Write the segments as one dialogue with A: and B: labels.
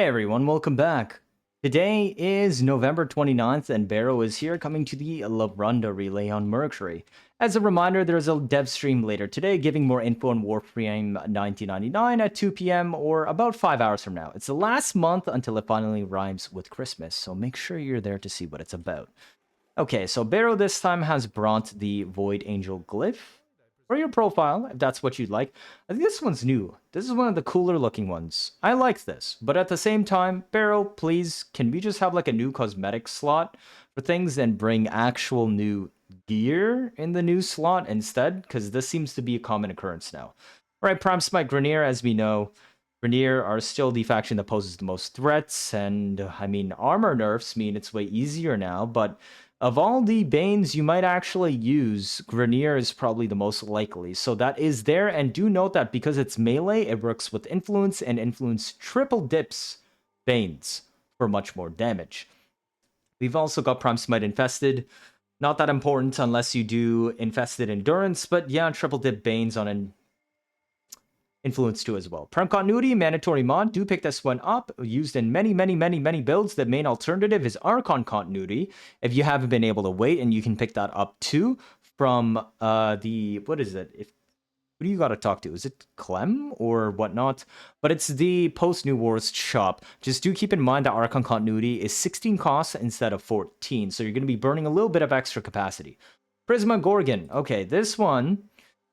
A: Hey everyone, welcome back. Today is November 29th and Baro is here coming to the Larunda Relay on Mercury. As a reminder, there's a dev stream later today giving more info on Warframe 1999 at 2 p.m. or about 5 hours from now. It's the last month until it finally rhymes with Christmas, so make sure you're there to see what it's about. Okay, so Baro this time has brought the Void Angel glyph for your profile, if that's what you'd like. I think this one's new. This is one of the cooler looking ones. I like this, but at the same time, Baro, please, can we just have like a new cosmetic slot for things and bring actual new gear in the new slot instead? Because this seems to be a common occurrence now. All right, Prime Smite Grenier, as we know, Grenier are still the faction that poses the most threats, and I mean, armor nerfs mean it's way easier now, but of all the Banes you might actually use, Grenier is probably the most likely. So that is there, and do note that because it's melee, it works with Influence, and Influence triple dips Banes for much more damage. We've also got Prime Smite Infested. Not that important unless you do Infested Endurance, but yeah, triple dip Banes on an Influence too as well. Prime Continuity, mandatory mod. Do pick this one up. Used in many builds. The main alternative is Archon Continuity. If you haven't been able to wait, and you can pick that up too from what is it? Who do you got to talk to? Is it Clem or whatnot? But it's the post New Wars shop. Just do keep in mind that Archon Continuity is 16 costs instead of 14. So you're going to be burning a little bit of extra capacity. Prisma Gorgon. Okay, this one.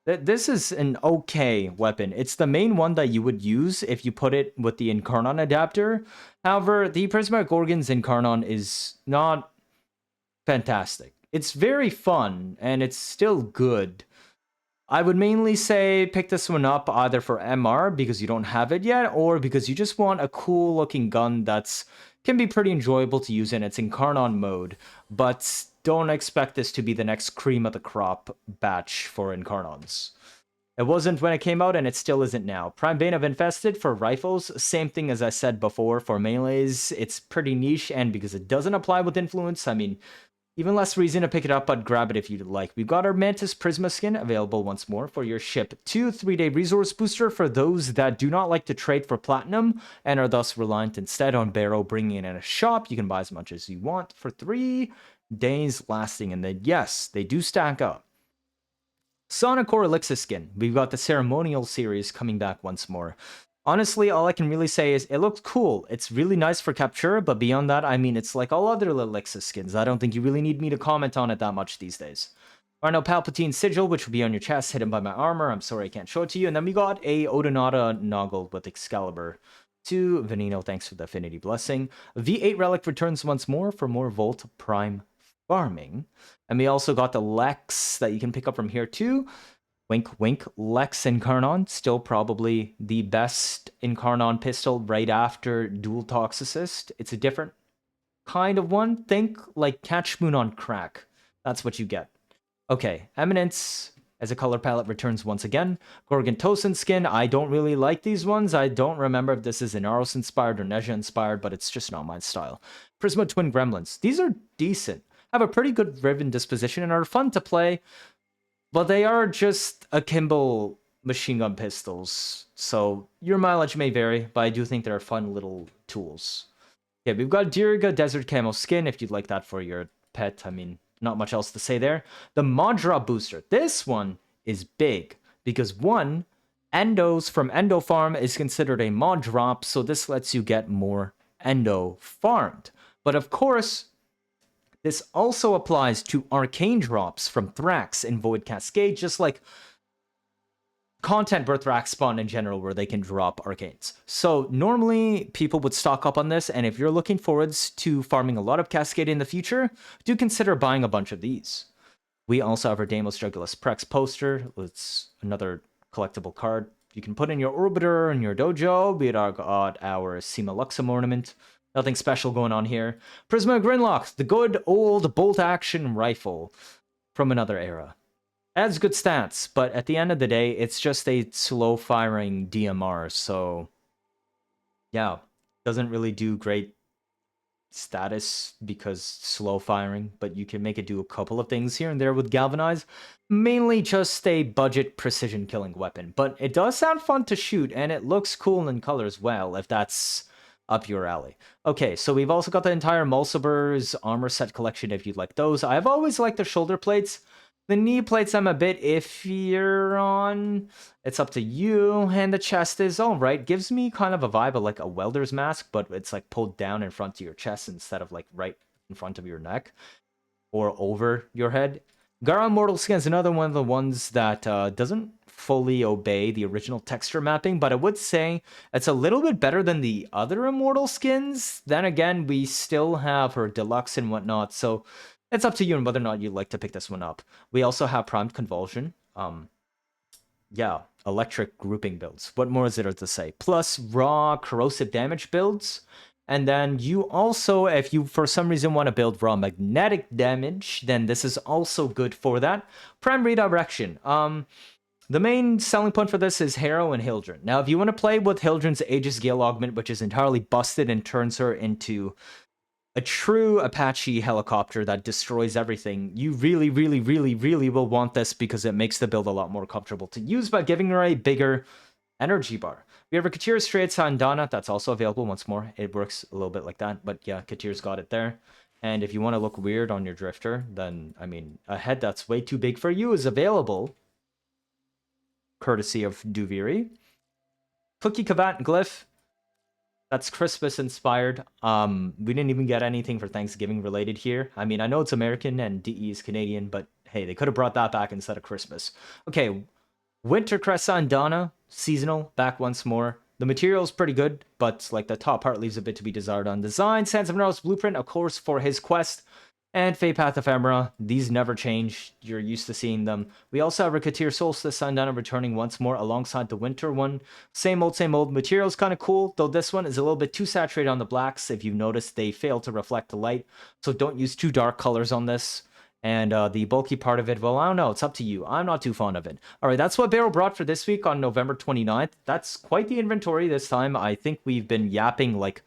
A: This is an okay weapon. It's the main one that you would use if you put it with the Incarnon adapter. However, the Prisma Gorgon's Incarnon is not fantastic. It's very fun, and it's still good. I would mainly say pick this one up either for MR because you don't have it yet, or because you just want a cool looking gun that's can be pretty enjoyable to use in its Incarnon mode, but don't expect this to be the next cream of the crop batch for Incarnons. It wasn't when it came out, and it still isn't now. Prime Bane of Infested for rifles, same thing as I said before for melees. It's pretty niche, and because it doesn't apply with Influence, I mean, even less reason to pick it up, but grab it if you'd like. We've got our Mantis Prisma skin available once more for your ship. 2 3-day resource booster for those that do not like to trade for platinum and are thus reliant instead on Baro bringing it in a shop. You can buy as much as you want for 3 days lasting, and then yes, they do stack up. Sonic Core Elixir skin. We've got the Ceremonial series coming back once more. Honestly, all I can really say is it looks cool. It's really nice for capture, but beyond that, I mean, it's like all other Elixir skins. I don't think you really need me to comment on it that much these days. Arno Palpatine Sigil, which will be on your chest, hidden by my armor. I'm sorry I can't show it to you. And then we got a Odonata Noggle with Excalibur. To Veneno, thanks for the Affinity Blessing. V8 Relic returns once more for more Volt Prime farming. And we also got the Lex that you can pick up from here too. Wink, wink. Lex Incarnon, still probably the best Incarnon pistol right after Dual Toxicist. It's a different kind of one. Think like Catch Moon on crack. That's what you get. Okay, Eminence as a color palette returns once again. Gorgon Tosin skin, I don't really like these ones. I don't remember if this is Inaros inspired or Neja inspired, but it's just not my style. Prisma Twin Gremlins. These are decent. Have a pretty good Riven disposition and are fun to play. But they are just akimbo machine gun pistols, so your mileage may vary, but I do think they're fun little tools. Okay, we've got Dirga Desert Camo Skin, if you'd like that for your pet. I mean, not much else to say there. The Mod Drop Booster. This one is big, because one, Endos from Endo Farm is considered a mod drop, so this lets you get more Endo farmed. But of course, this also applies to arcane drops from Thrax in Void Cascade, just like content where Thrax spawn in general, where they can drop arcanes. So normally people would stock up on this, and if you're looking forwards to farming a lot of Cascade in the future, do consider buying a bunch of these. We also have our Deimos Jugulis Prex poster. It's another collectible card you can put in your Orbiter and your dojo. We got our Sima Luxem ornament. Nothing special going on here. Prisma Grinlock, the good old bolt-action rifle from another era. Adds good stats, but at the end of the day, it's just a slow-firing DMR, so yeah, doesn't really do great status because slow-firing, but you can make it do a couple of things here and there with Galvanize. Mainly just a budget precision-killing weapon, but it does sound fun to shoot, and it looks cool in color as well, if that's up your alley. Okay, so we've also got the entire Mulciber's armor set collection if you'd like those. I've always liked the shoulder plates. The knee plates I'm a bit iffier on. It's up to you. And the chest is alright. Gives me kind of a vibe of like a welder's mask, but it's like pulled down in front of your chest instead of like right in front of your neck or over your head. Gyre Immortal Skin is another one of the ones that doesn't fully obey the original texture mapping, but I would say it's a little bit better than the other Immortal Skins. Then again, we still have her Deluxe and whatnot, so it's up to you and whether or not you'd like to pick this one up. We also have Primed Convulsion. Yeah, electric grouping builds. What more is there to say? Plus raw corrosive damage builds. And then you also, if you for some reason want to build raw magnetic damage, then this is also good for that. Prime Redirection. The main selling point for this is Harrow and Hildren. Now, if you want to play with Hildren's Aegis Gale Augment, which is entirely busted and turns her into a true Apache helicopter that destroys everything, you really, really, really, really will want this because it makes the build a lot more comfortable to use by giving her a bigger energy bar. We have a Katir Straight Sandana that's also available once more. It works a little bit like that, but yeah, Katir's got it there. And if you want to look weird on your Drifter, then, I mean, a head that's way too big for you is available, courtesy of Duviri. Cookie Kavat Glyph, that's Christmas inspired. We didn't even get anything for Thanksgiving related here. I mean, I know it's American and DE is Canadian, but hey, they could have brought that back instead of Christmas. Okay, Winter Crest Sandana, seasonal, back once more. The material is pretty good, but like the top part leaves a bit to be desired on design. Sands of Naros Blueprint, of course, for his quest. And Fate Path Ephemera, these never change. You're used to seeing them. We also have Rakatir Solstice Sandana returning once more alongside the winter one. Same old, same old. Material's kind of cool, though this one is a little bit too saturated on the blacks. If you notice, they fail to reflect the light, so don't use too dark colors on this. And the bulky part of it, well, I don't know. It's up to you. I'm not too fond of it. All right, that's what Baro brought for this week on November 29th. That's quite the inventory this time. I think we've been yapping like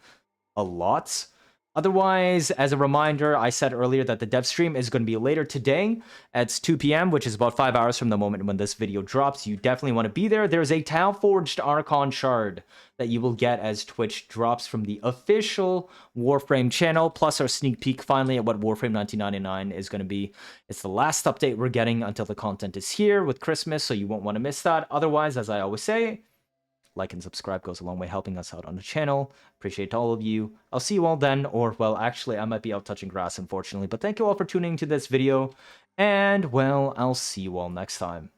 A: a lot. Otherwise, as a reminder, I said earlier that the dev stream is going to be later today at 2 p.m., which is about 5 hours from the moment when this video drops. You definitely want to be there. There's a Tau Forged Archon shard that you will get as Twitch drops from the official Warframe channel, plus our sneak peek finally at what Warframe 1999 is going to be. It's the last update we're getting until the content is here with Christmas, so you won't want to miss that. Otherwise, as I always say, like and subscribe goes a long way helping us out on the channel. Appreciate all of you. I'll see you all then, or, well, actually, I might be out touching grass, unfortunately. But thank you all for tuning into this video, and, well, I'll see you all next time.